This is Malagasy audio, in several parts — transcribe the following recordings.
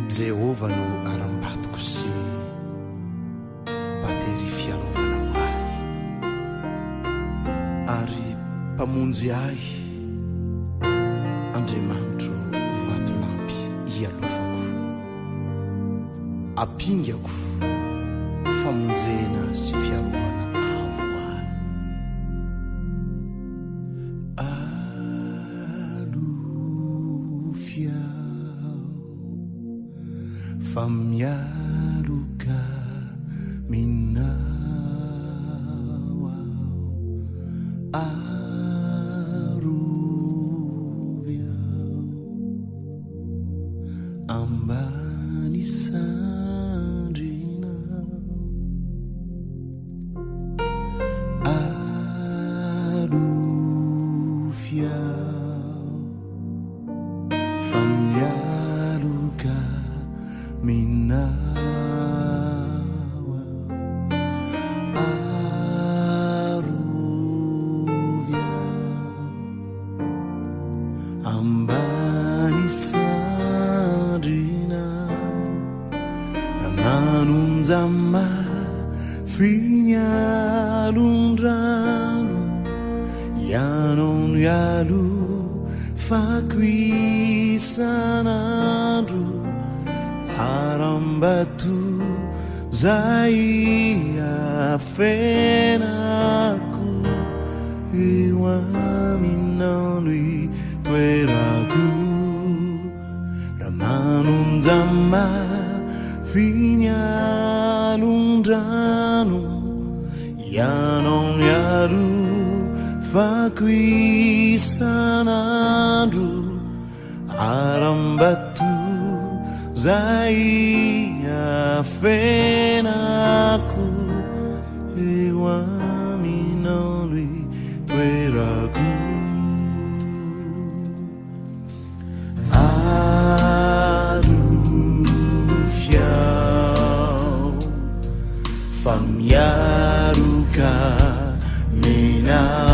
Jehova no aram-batoko sy batery fiarovana ho ahy ary mpamonjy ahy Andriamanitro vatolampy ialofako apingako famonjena sy fiarovana avo ahy alofia famialuka minawa aruvia ambani sandrina alufia famialuka minawa aruvia ambani sandrina rananunzama finyalundrano yanon yalu fakwisanandro arambatu zai afenaku iwaminanui tueraku ramanunzama finyalundrano yanon yalu fakwisanandro arambatu zai afenaku ewaminanui tueraku alufiao famiaruka minawa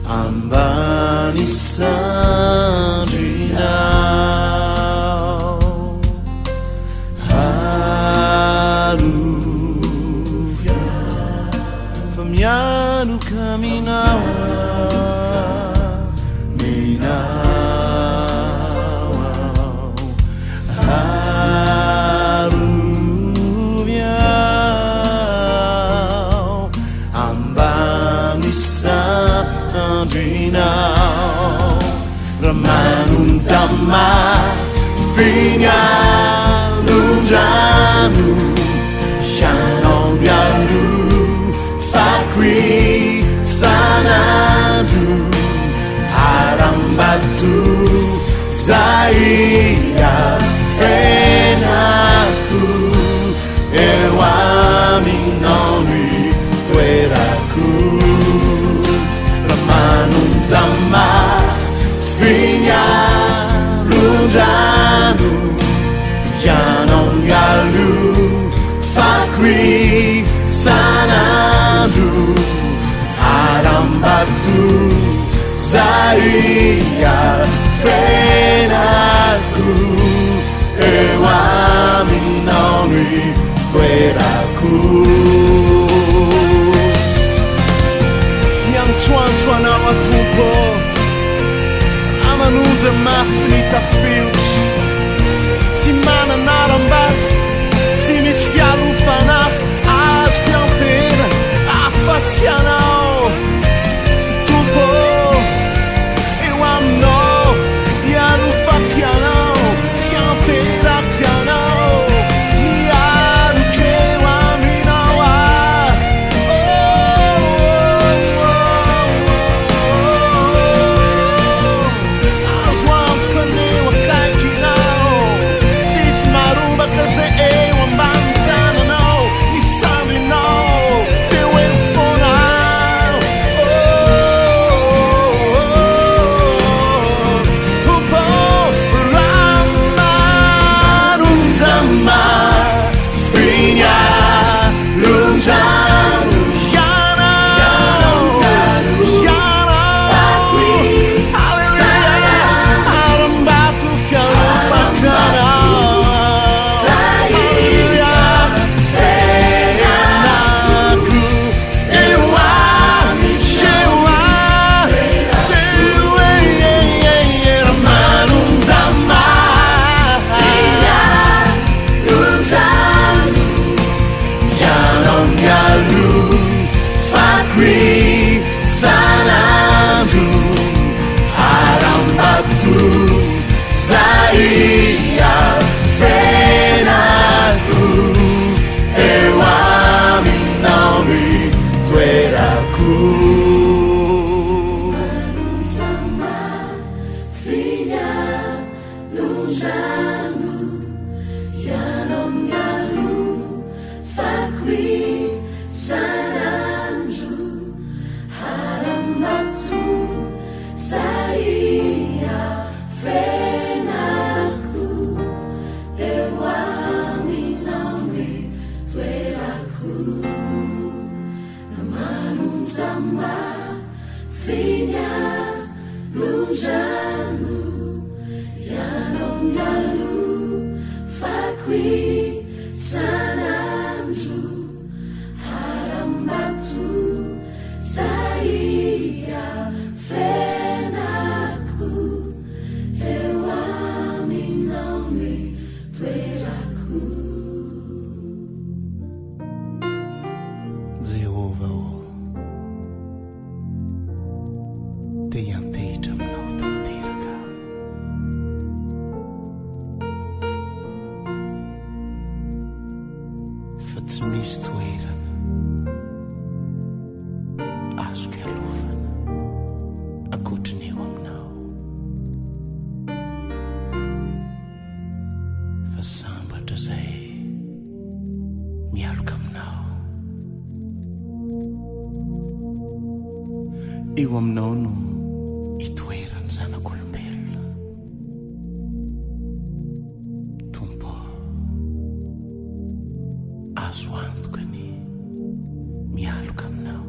ambani sandrina alufia famialuka minawa aruvia ambani sandrina ramanunzama finyalundrano yanon yalu fakwisanandro arambatu zai afenaku ewaminanui tueraku ramanunzama finyalundrano yanon yalu fakwisanandro arambatu zai afenaku ewaminanui tueraku yang cuan-cuanao atumpo amanunza mafilita filt tsy manana aram-bato tsy misy fialofanafo azoko antena afa-tsy anao tompo eo aminao ialofaky anao fianteraky anao miarokeo aminao azo antoka sama finya lunjanu yanao mialo fakui sanandro harambatu saia fenaku ewaminaumi toeraku Jehova o te antehitra aminao tanteraka fa tsy misy toerana azoko ialovana ankoatriny eo aminao fa sambatra zay mialoka aminao eo aminao no itoerany zanak'olombelona tompo azo antoka ny mialoka aminao